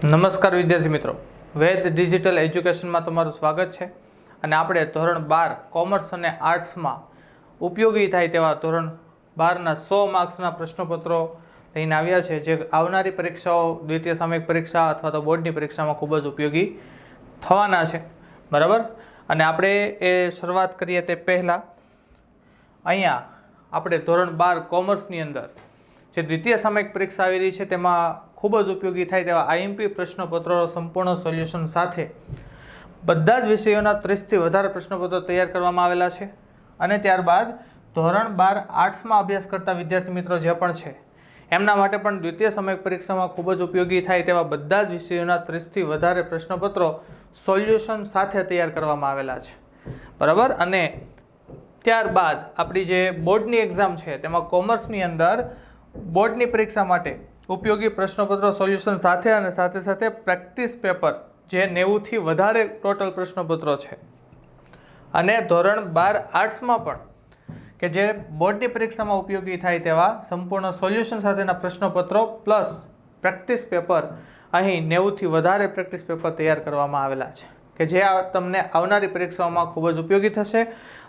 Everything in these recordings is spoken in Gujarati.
નમસ્કાર વિદ્યાર્થી મિત્રો, વેદ ડિજિટલ એજ્યુકેશનમાં તમારું સ્વાગત છે. અને આપણે ધોરણ 12 કોમર્સ અને આર્ટ્સમાં ઉપયોગી થાય તેવા ધોરણ 12ના 100 માર્ક્સના પ્રશ્નપત્રો લઈને આવ્યા છે, જે આવનારી પરીક્ષાઓ, દ્વિતીય સામયિક પરીક્ષા અથવા તો બોર્ડની પરીક્ષામાં ખૂબ જ ઉપયોગી થવાના છે. બરાબર. અને આપણે એ શરૂઆત કરીએ તે પહેલાં અહીંયા આપણે ધોરણ 12 કોમર્સની અંદર જે દ્વિતીય સામયિક પરીક્ષા આવી રહી છે તેમાં ખૂબ જ ઉપયોગી થાય તેવા આઈએમપી પ્રશ્નપત્રો સંપૂર્ણ સોલ્યુશન સાથે બધા જ વિષયોના 30થી વધારે પ્રશ્નપત્રો તૈયાર કરવામાં આવેલા છે. અને ત્યારબાદ ધોરણ 12 આર્ટ્સમાં અભ્યાસ કરતા વિદ્યાર્થી મિત્રો જે પણ છે એમના માટે પણ દ્વિતીય સામયિક પરીક્ષામાં ખૂબ જ ઉપયોગી થાય તેવા બધા જ વિષયોના 30થી વધારે પ્રશ્નપત્રો સોલ્યુશન સાથે તૈયાર કરવામાં આવેલા છે. બરાબર. અને ત્યારબાદ આપણી જે બોર્ડની એક્ઝામ છે તેમાં કોમર્સની અંદર બોર્ડની પરીક્ષા માટે ઉપયોગી પ્રશ્નપત્રો સોલ્યુશન સાથે અને સાથે સાથે પ્રેક્ટિસ પેપર જે 90થી વધારે ટોટલ પ્રશ્નપત્રો છે. અને ધોરણ 12 આર્ટ્સમાં પણ કે જે બોર્ડની પરીક્ષામાં ઉપયોગી થાય તેવા સંપૂર્ણ સોલ્યુશન સાથેના પ્રશ્નપત્રો પ્લસ પ્રેક્ટિસ પેપર અહીં 90થી વધારે પ્રેક્ટિસ પેપર તૈયાર કરવામાં આવેલા છે કે જે તમને આવનારી પરીક્ષાઓમાં ખૂબ જ ઉપયોગી થશે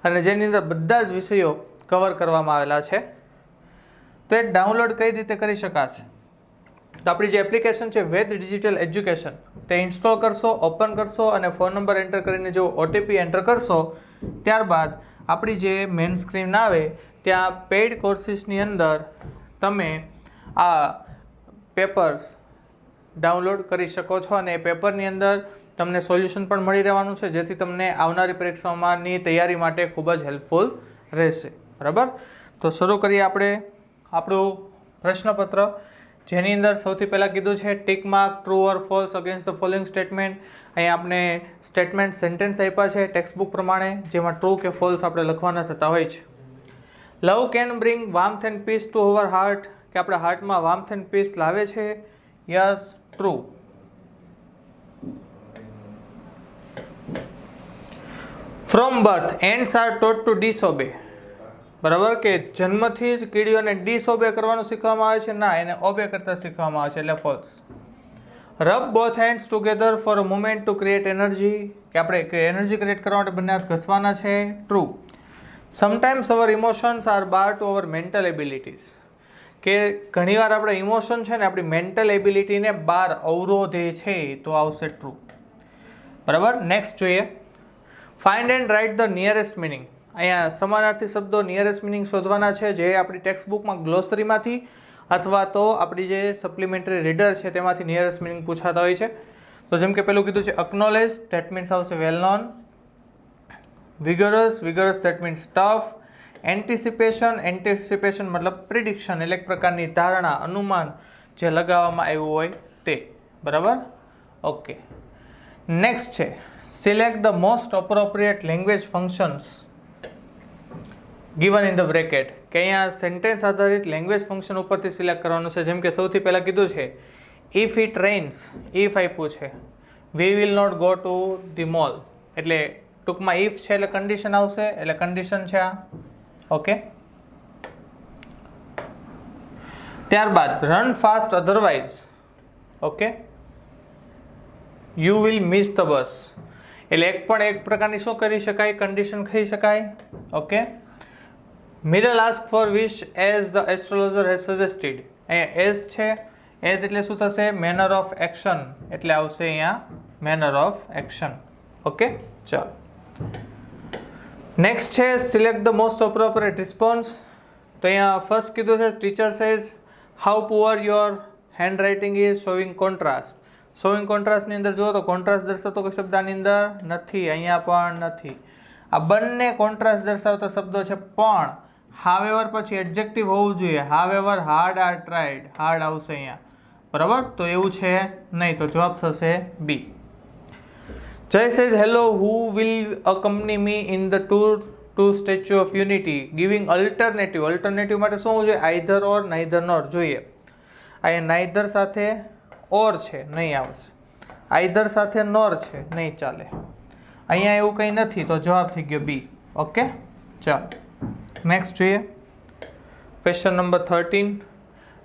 અને જેની અંદર બધા જ વિષયો કવર કરવામાં આવેલા છે. તો એ ડાઉનલોડ કઈ રીતે કરી શકાશે? તો આપણી જે એપ્લિકેશન છે વેદ ડિજિટલ એજ્યુકેશન તે ઇન્સ્ટોલ કરશો, ઓપન કરશો અને ફોન નંબર એન્ટર કરીને જો ઓટીપી એન્ટર કરશો ત્યારબાદ આપણી જે મેઇન સ્ક્રીન આવે ત્યાં પેઇડ કોર્સિસની અંદર તમે આ પેપર્સ ડાઉનલોડ કરી શકો છો અને એ પેપરની અંદર તમને સોલ્યુશન પણ મળી રહેવાનું છે, જેથી તમને આવનારી પરીક્ષાઓમાંની તૈયારી માટે ખૂબ જ હેલ્પફુલ રહેશે. બરાબર. તો શરૂ કરીએ આપણે આપણું પ્રશ્નપત્ર, જેની અંદર સૌથી પહેલાં કીધું છે tick mark true or false against the following statement. અહીં આપણે સ્ટેટમેન્ટ સેન્ટેન્સ આપ્યા છે ટેક્સ્ટબુક પ્રમાણે, જેમાં ટ્રુ કે ફોલ્સ આપણે લખવાના થતા હોય છે. Love can bring warmth and peace to our heart, કે આપણા હાર્ટમાં વાર્મથ એન્ડ પીસ લાવે છે. Yes, true. From birth ends are taught to disobey. બરાબર, કે જન્મથી જ કીડીઓને ડિસઓબે કરવાનું શીખવામાં આવે છે? ના, એને ઓબે કરતા શીખવામાં આવે છે, એટલે false. Rub both hands together for a moment to create energy, કે આપણે એનર્જી ક્રિએટ કરવા માટે બંને હાથ ઘસવાના છે. True. Sometimes our emotions are bar to our mental abilities, કે ઘણીવાર આપણે ઇમોશન છે ને આપણી મેન્ટલ એબિલિટીને બહાર અવરોધે છે, તો આવશે ટ્રુ. બરાબર. નેક્સ્ટ જોઈએ. Find and write the nearest meaning. અહીંયા સમાનાર્થી શબ્દો નિયરેસ્ટ મિનિંગ શોધવાના છે, જે આપણી ટેક્સ્ટબુકમાં ગ્લોસરીમાંથી અથવા તો આપણી જે સપ્લિમેન્ટરી રીડર છે તેમાંથી નિયરેસ્ટ મિનિંગ પૂછાતા હોય છે. તો જેમ કે પેલું કીધું છે અકનોલેજ, ધેટ મીન્સ આવશે well known. Vigorous, vigorous that means tough. Anticipation, anticipation મતલબ પ્રિડિક્શન, એટલે એક પ્રકારની ધારણા, અનુમાન જે લગાવવામાં આવ્યું હોય તે. બરાબર. ઓકે. નેક્સ્ટ છે select the most appropriate language functions given in the bracket, કે અહીંયા સેન્ટેન્સ આધારિત લેંગ્વેજ ફંક્શન ઉપરથી સિલેક્ટ કરવાનું છે. જેમ કે સૌથી પહેલાં કીધું છે ઇફ ઇટ રેઇન્સ, ઇફ આપ્યું છે. We will not go to the mall, એટલે ટૂંકમાં ઇફ છે એટલે કન્ડિશન આવશે, એટલે કન્ડિશન છે આ. ઓકે. ત્યારબાદ run fast otherwise, okay, you will miss the bus, એટલે એક પ્રકારની શું કરી શકાય, કન્ડિશન કહી શકાય. Okay. Mirror ask for wish as the astrologer has suggested, અહીંયા એઝ છે, એઝ એટલે શું થશે, મેનર ઓફ એક્શન, એટલે આવશે અહીંયા મેનર ઓફ એક્શન. ઓકે. ચાલો. નેક્સ્ટ છે select the most appropriate response. તો અહીંયા ફર્સ્ટ કીધું છે teacher says how poor your hand writing is showing contrast. Showing કોન્ટ્રાસ્ટની અંદર જુઓ તો કોન્ટ્રાસ્ટ દર્શાવતો કોઈ શબ્દ આની અંદર નથી, અહીંયા પણ નથી. આ બંને કોન્ટ્રાસ્ટ દર્શાવતા શબ્દો છે, પણ હાવેવર પછી એડજેક્ટિવ હોવું જોઈએ. However hard are tried, hard આવશે અહીંયા. બરાબર. તો એવું છે નહીં, તો જવાબ થશે B. Jay says hello who will accompany me in the tour to Statue of Unity giving alternative. Alternative માટે શું હોવું જોઈએ? આઈધર ઓર, નાઈધર નોર જોઈએ. અહીંયા નાઈધર સાથે ઓર છે, નહીં આવશે. આઈધર સાથે નોર છે, નહીં ચાલે. અહીંયા એવું કંઈ નથી, તો જવાબ થઈ ગયો બી. ઓકે. ચાલો નેક્સ્ટ જોઈએ. Question number 13.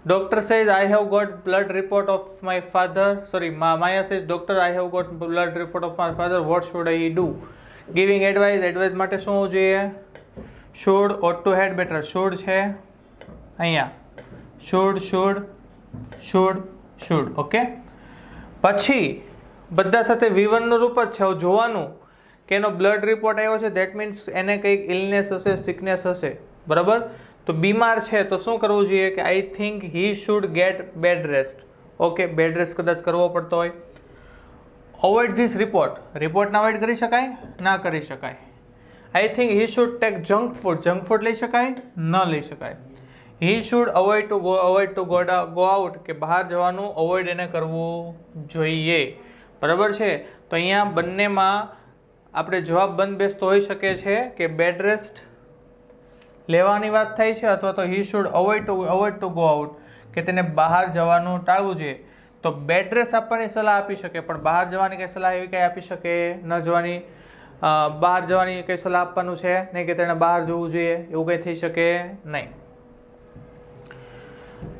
Doctor says I have got blood report of my father. Sorry, Maya says doctor I have got blood report of my father. What should I do? Giving advice. Advice માટે શું હોવું જોઈએ? Should, ought to, had, better. Should છે અહીંયા. Should. ઓકે. પછી બધા સાથે V1 નું રૂપ જ છે. હવે જોવાનું કે એનો બ્લડ રિપોર્ટ આવ્યો છે, ધેટ મીન્સ એને કંઈક ઇલનેસ હશે, સિકનેસ હશે, બરાબર? તો બીમાર છે તો શું કરવું જોઈએ કે I think he should get bed rest. Okay, bed rest કદાચ કરવો પડતો હોય. અવોઇડ ધીસ રિપોર્ટને અવોઇડ કરી શકાય? ના કરી શકાય. આઈ think he should take junk food લઈ શકાય? ન લઈ શકાય. He should avoid to go out, કે બહાર જવાનું અવોઇડ એને કરવું જોઈએ, બરાબર છે? તો અહીંયા બંનેમાં આપણે જવાબ બંધ બેસતો હોઈ શકે છે કે બેડ રેસ્ટ લેવાની વાત થાય છે, અથવા તો he should avoid to go out, કે તેને બહાર જવાનું ટાળવું જોઈએ. તો બેડ રેસ્ટ આપવાની સલાહ આપી શકે, પણ બહાર જવાની કંઈ સલાહ એવી કંઈ આપી શકે ન જવાની, બહાર જવાની કંઈ સલાહ આપવાનું છે નહીં કે તેણે બહાર જવું જોઈએ, એવું કંઈ થઈ શકે નહીં.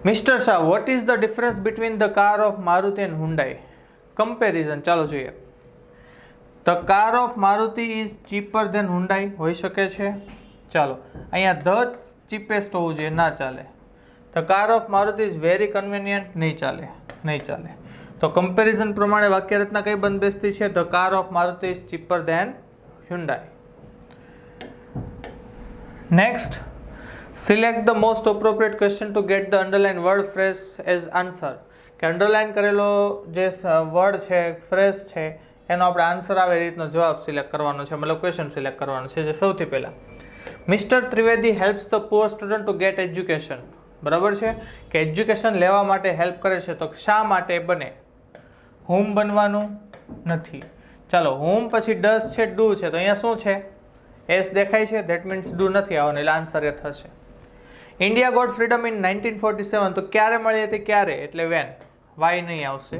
Mister Shah, what is the difference between the car of Maruti and Hyundai? Comparison ચાલો જોઈએ. The car of Maruti is cheaper than Hyundai હોઈ શકે છે. ચાલો, અહીંયા ધ ચીપેસ્ટ હોવું જોઈએ, ના ચાલે. The car of Maruti is very convenient, નહીં ચાલે. તો કમ્પેરિઝન પ્રમાણે વાક્ય રચના કઈ બંધબેસતી છે? The car of Maruti is cheaper than Hyundai. Next, select the most appropriate question to get the underlined word phrase as answer. કે અંડરલાઇન કરેલો જે વર્ડ છે, ફ્રેઝ છે, એનો આપણે આન્સર આવે એ રીતનો જવાબ સિલેક્ટ કરવાનો છે, મતલબ ક્વેશ્ચન સિલેક્ટ કરવાનો છે. જે સૌથી પહેલા mister Trivedi helps the poor student to gate education, બરાબર છે? કે એજ્યુકેશન લેવા માટે હેલ્પ કરે છે, તો શા માટે બને? હુમ બનવાનું નથી. ચાલો, હુમ પછી ડસ છે, ડુ છે, તો અહીંયા શું છે? એસ દેખાય છે, ધેટ મીન્સ ડુ નથી આવવાનું, એટલે આન્સર એ થશે. ઇન્ડિયા ગોટ ફ્રીડમ ઇન 1947, તો ક્યારે મળી હતી? ક્યારે એટલે વેન. વાય નહીં આવશે,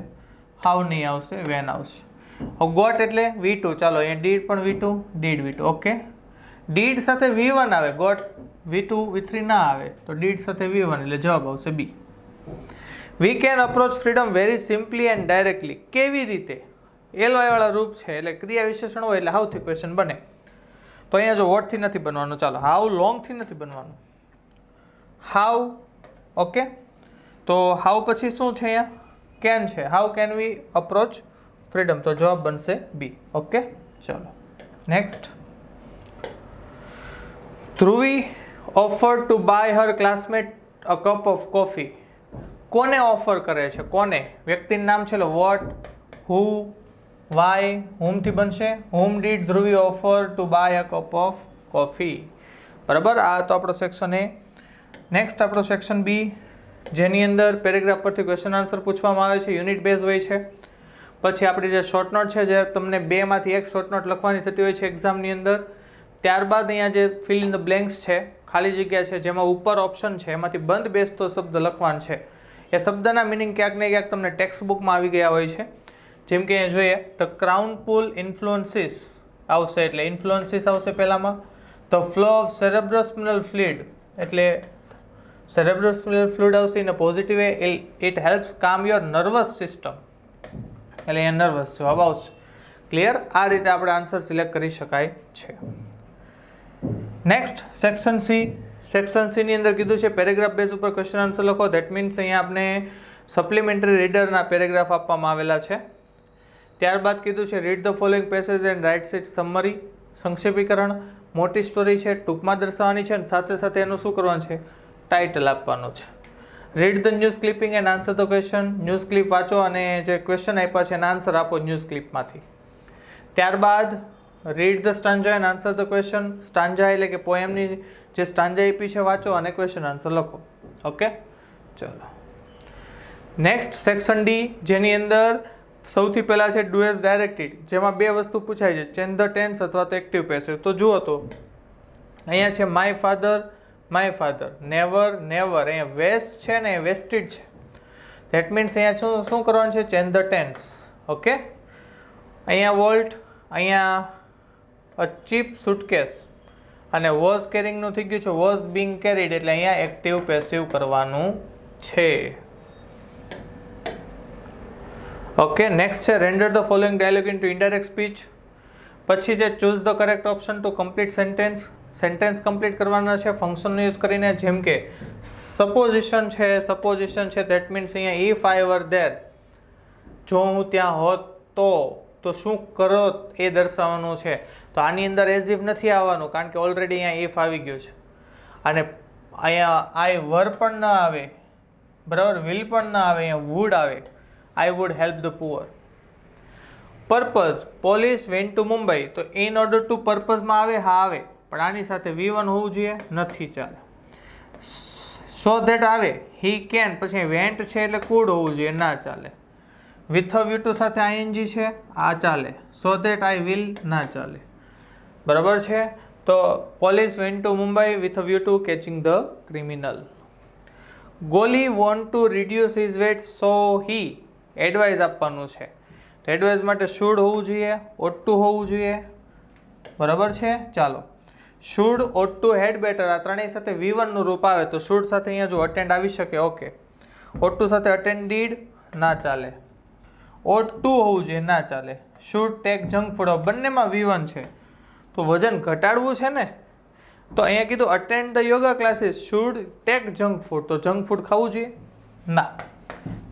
હાઉ નહીં આવશે, વેન આવશે. ગોટ એટલે V2. ચાલો, અહીંયા ડીડ પણ V2, did V2. Okay, did સાથે V1 આવે, ગોટ V2 V3 ના આવે, તો ડીડ સાથે V1 એટલે જવાબ આવશે B. We can approach freedom very simply and directly. કેવી રીતે? એલવાય વાળા રૂપ છે એટલે ક્રિયા વિશેષણ હોય એટલે હાઉથી ક્વેશ્ચન બને. તો અહીંયા જો વોટથી નથી બનવાનું, ચાલો હાઉ લોંગથી નથી બનવાનું, હાઉ. ઓકે, તો હાઉ પછી શું છે? અહીંયા કેન છે. How can we approach freedom, તો જવાબ બનશે બી. ઓકે, ચાલો next. Dhruvi offer to buy her classmate a cup of coffee. કોને ઓફર કરે છે? કોને? વ્યક્તિનું નામ છે, વોટ, હુ, વાય, હુમથી બનશે. Whom did Dhruvi offer to buy a cup of coffee, બરાબર? આ તો આપણો સેક્શન એ. નેક્સ્ટ આપણો સેક્શન બી, જેની અંદર પેરેગ્રાફ પરથી ક્વેશ્ચન આન્સર પૂછવામાં આવે છે, યુનિટ બેઝ હોય છે. પછી આપણી જે શોર્ટ નોટ છે, જે તમને 2માંથી 1 શોર્ટ નોટ લખવાની થતી હોય છે એક્ઝામની અંદર. ત્યારબાદ અહીંયા જે ફિલ ઇન ધ બ્લેન્ક્સ છે, ખાલી જગ્યા છે, જેમાં ઉપર ઓપ્શન છે, એમાંથી બંધ બેસતો શબ્દ લખવાનો છે. એ શબ્દના મિનિંગ ક્યાંક ને ક્યાંક તમને ટેક્સ્ટ બુકમાં આવી ગયા હોય છે. જેમ કે અહીંયા જોઈએ, ધ ક્રાઉન પુલ ઇન્ફ્લુઅન્સીસ આવશે, એટલે ઇન્ફ્લુઅન્સીસ આવશે પહેલામાં. ધ ફ્લો ઓફ સેરેબ્રોસ્પિનલ ફ્લુઇડ, એટલે સેરેબ્રોસ્પિનલ ફ્લુઇડ આવશે in a positive way. It helps કામ યોર નર્વસ સિસ્ટમ, એટલે અહીંયા નર્વસ જવાબ આવશે. ક્લિયર? આ રીતે આપણે આન્સર સિલેક્ટ કરી શકાય છે. Next section C. સેક્શન સીની અંદર કીધું છે પેરેગ્રાફ બેઝ ઉપર ક્વેશ્ચન આન્સર લખો. ધેટ મીન્સ અહીંયા આપણે સપ્લિમેન્ટરી રીડરના પેરેગ્રાફ આપવામાં આવેલા છે. ત્યારબાદ કીધું છે read the following passage and write it summary, સંક્ષેપીકરણ. મોટી સ્ટોરી છે, ટૂંકમાં દર્શાવવાની છે, અને સાથે સાથે એનું શું કરવાનું છે? ટાઇટલ આપવાનું છે. Read the news clipping and answer the question. News clip વાંચો અને જે ક્વેશ્ચન આપ્યા છે એના આન્સર આપો ન્યૂઝ ક્લિપમાંથી. ત્યારબાદ read the stanza and answer the question. Stanza એટલે કે પોએમની જે સ્ટાન્જા આપી છે વાંચો અને ક્વેશ્ચન આન્સર લખો. ઓકે, ચલો નેક્સ્ટ સેક્શન ડી, જેની અંદર સૌથી પહેલાં છે ડુ એઝ ડાયરેક્ટેડ, જેમાં 2 વસ્તુ પૂછાય છે, ચેન્જ ધ ટેન્સ અથવા તો એક્ટિવ પેસિવ. તો જુઓ, તો અહીંયા છે માય ફાધર, નેવર, અહીંયા વેસ્ટ છે ને એ વેસ્ટેડ છે. ધેટ મીન્સ અહીંયા શું કરવાનું છે? Change the tense. ઓકે, અહીંયા વોલ્ટ, અહીંયા અ ચીપ સુટકેસ, અને વોઝ કેરિંગનું થઈ ગયું છે વોઝ બિંગ કેરીડ, એટલે અહીંયા એક્ટિવ પેસિવ કરવાનું છે. ઓકે, નેક્સ્ટ છે render the following dialogue into indirect speech. પછી છે choose the correct option to complete sentence complete કરવાના છે ફંક્શનનો યુઝ કરીને. જેમ કે સપોઝિશન છે ધેટ મીન્સ અહીંયા ઇફ આઈ વર ધેર, જો હું ત્યાં હોત તો શું કરો એ દર્શાવવાનું છે. તો આની અંદર એઝ ઇફ નથી આવવાનું કારણ કે ઓલરેડી અહીંયા ઇફ આવી ગયું છે. અને અહીંયા આઈ વર પણ ન આવે, બરાબર, વિલ પણ ન આવે, અહીંયા વુડ આવે, I would help the poor. Purpose, police went to Mumbai, તો ઇન ઓર્ડર ટુ પર્પઝમાં આવે, હા આવે, પણ આની સાથે V1 હોવું જોઈએ, નથી, ચાલે. સો ધેટ આવે, હી કેન, પછી વેન્ટ છે એટલે કુડ હોવું જોઈએ, ના ચાલે. વિથ અ વ્યૂ ટુ સાથે ING છે, આ ચાલે. સો ધેટ આઈ વિલ, ના ચાલે, બરાબર છે. તો police went to Mumbai with a view to catching the criminal. Goli want to reduce his weight so he, advice આપવાનું છે. તો એડવાઇસ માટે શુડ હોવું જોઈએ, ઓટ ટુ હોવું જોઈએ, બરાબર છે. ચાલો, should, ought to, had better, આ ત્રણેય સાથે V1 નું રૂપ આવે તો શુડ સાથે અહીંયા જો અટેન્ડ આવી શકે, ઓકે. ઓટ ટુ સાથે અટેન્ડેડ, ના ચાલે. ઓટ ટુ હોવું જોઈએ, ના ચાલે. શુડ ટેક જંક ફૂડ, બંનેમાં V1 છે તો વજન ઘટાડવું છે ને, તો અહીંયા કીધું attend the yoga classes, should take junk food, તો જંક ફૂડ ખાવું જોઈએ, ના.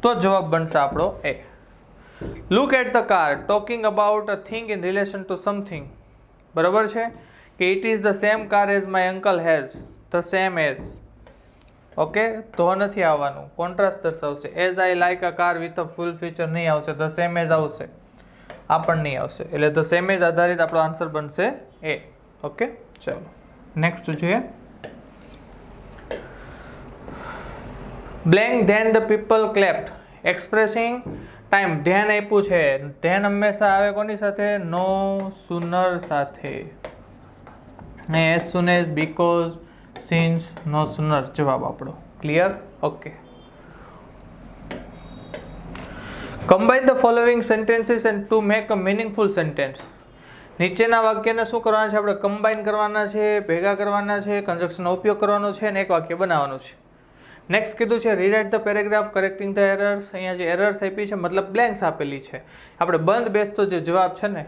તો જવાબ બનશે આપણો A. Look at the car, talking about a thing in relation to something, બરાબર છે. કે it is the same car as my uncle has, the same as, okay. તો નથી આવવાનું, કોન્ટ્રાસ્ટ દર્શાવશે. As I like a car with a full feature નહીં આવશે, ધ સેમ એઝ આવશે, આ પણ નહીં આવશે. એટલે ધ સેમ એઝ આધારિત આપણો આન્સર બનશે એ. ઓકે, ચાલો નેક્સ્ટ જોઈએ. Blank then the people clapped, expressing time, ધ્યાન આપ્યું છે. ધ્યાન હંમેશા આવે કોની સાથે? નો સુનર સાથે. As soon as, because, since, no sooner જવાબ આપણો. Clear? Okay. Combine the following sentences and to make a meaningful sentence. નીચેના વાક્યને શું કરવાના છે? આપણે કમ્બાઇન કરવાના છે, ભેગા કરવાના છે, કન્જક્શનનો ઉપયોગ કરવાનો છે અને એક વાક્ય બનાવવાનું છે. નેક્સ્ટ કીધું છે rewrite the paragraph correcting the errors. અહીંયા જે એરર્સ આપી છે મતલબ બ્લેન્ક્સ આપેલી છે, આપણે બંધ બેસતો જે જવાબ છે ને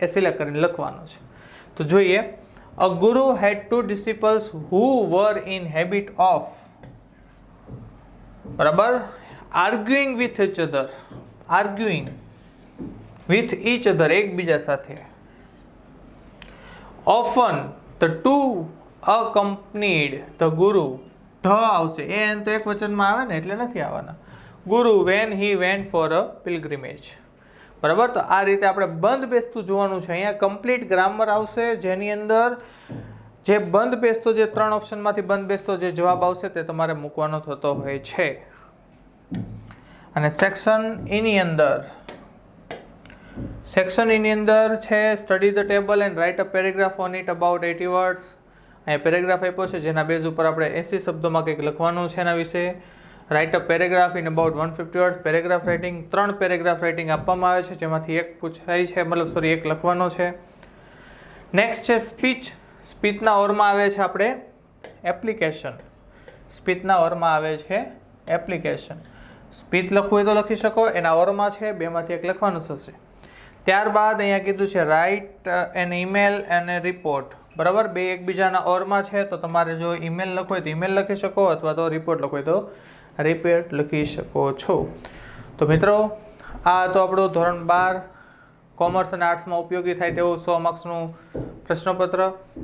એ સિલેક્ટ કરીને લખવાનો છે. તો જોઈએ. અ ગુરુ હેડ 2 disciples who were in habit of, બરાબર, arguing with each other, arguing with each other, એકબીજા સાથે. Often the two accompanied the guru, the આવશે, એ તો એક વચનમાં આવે ને એટલે નથી આવવાના. ગુરુ when he went for a pilgrimage, બરાબર. તો આ રીતે આપણે બંધ બેસતું જોવાનું છે. અહીંયા કમ્પ્લીટ ગ્રામર આવશે જેની અંદર જે બંધ બેસતો, જે 3 ઓપ્શનમાંથી બંધ બેસતો જે જવાબ આવશે તે તમારે મૂકવાનો થતો હોય છે. અને સેક્શન ઈની અંદર છે study the table and write a paragraph on it about 80 words. અહીંયા પેરેગ્રાફ આપ્યો છે જેના બેઝ ઉપર આપણે 80 શબ્દોમાં કંઈક લખવાનું છે એના વિશે. Write a paragraph in about 150 words. Paragraph writing, 3 paragraph writing આપવામાં આવે છે જેમાંથી એક પૂછાય છે, મતલબ એક લખવાનો છે. નેક્સ્ટ છે સ્પીચ. સ્પીચના ઓરમાં આવે છે આપણે એપ્લિકેશન. સ્પીચના ઓરમાં આવે છે એપ્લિકેશન. સ્પીચ લખવું હોય તો લખી શકો, એના ઓરમાં છે, બેમાંથી એક લખવાનું થશે. ત્યારબાદ અહીંયા કીધું છે રાઇટ એન ઈમેલ અને રિપોર્ટ, બરાબર. બે એકબીજાના ઓરમાં છે તો તમારે જો ઈમેલ લખવું હોય તો ઈમેલ લખી શકો અથવા તો રિપોર્ટ લખવું હોય તો રિપોર્ટ લખી શકો છો. તો મિત્રો આ તો આપણું ધોરણ 12 કોમર્સ અને આર્ટ્સમાં ઉપયોગી થાય તેવું 100 માર્ક્સનું પ્રશ્નપત્ર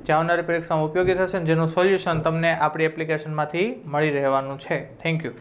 જે આવનારી પરીક્ષામાં ઉપયોગી થશે, જેનું સોલ્યુશન તમને આપણી એપ્લિકેશનમાંથી મળી રહેવાનું છે. Thank you.